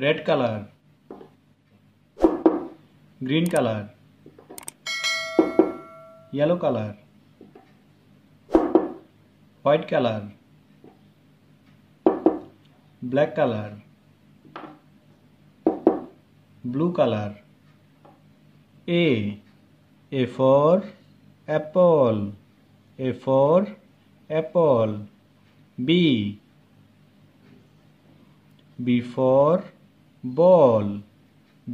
red color, green color, yellow color, white color, black color, blue color. A for apple, A for apple. B for ball,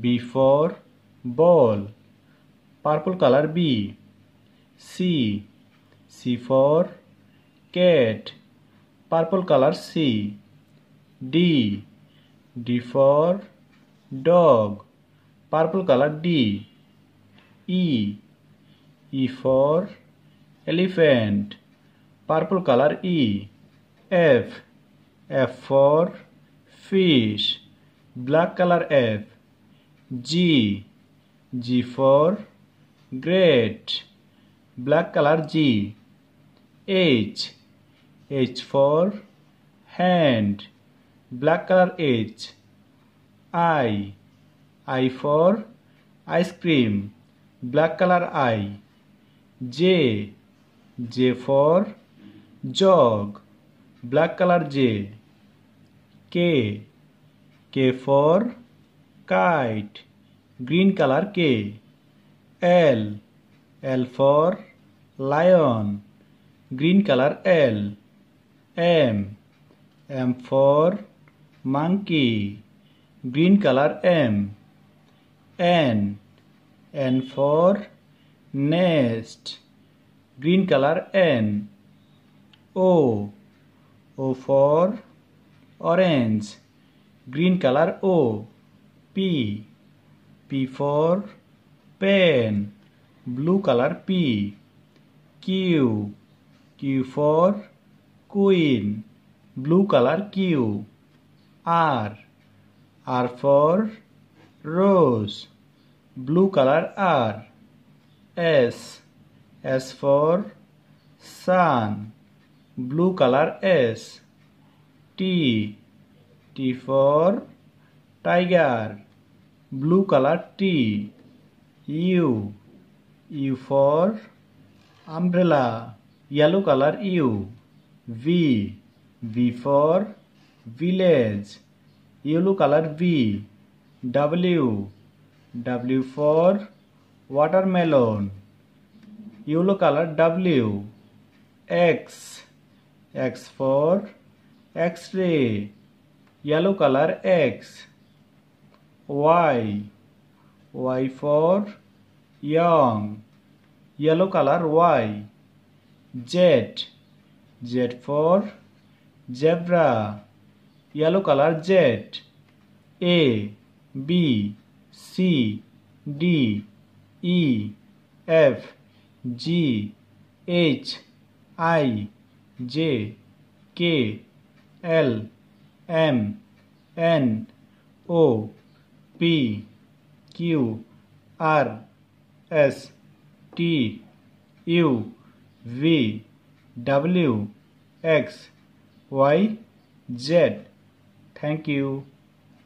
B for ball. Purple color B. C for cat, purple color C. D for dog, purple color D. E for elephant, purple color E. F for fish, black color F. G for great, black color G. H for hand, black color H. I for ice cream, black color I. J for jog, black color J. K for kite, green color K. L for lion, green color L. M for monkey, green color M. N for nest, green color N. O for orange, green color O. P for pen, blue color P. Q for queen, blue color Q. R for rose, blue color R. S for sun, blue color S. T for tiger, blue color T. U for umbrella, yellow color U. V for village, yellow color V. W for watermelon, yellow color W. X for X-ray, yellow color X. Y for young, yellow color Y. Z for zebra, yellow color Z. A B C D E F G H I J K L M N O P Q R S T U V W X Y Z. Thank you.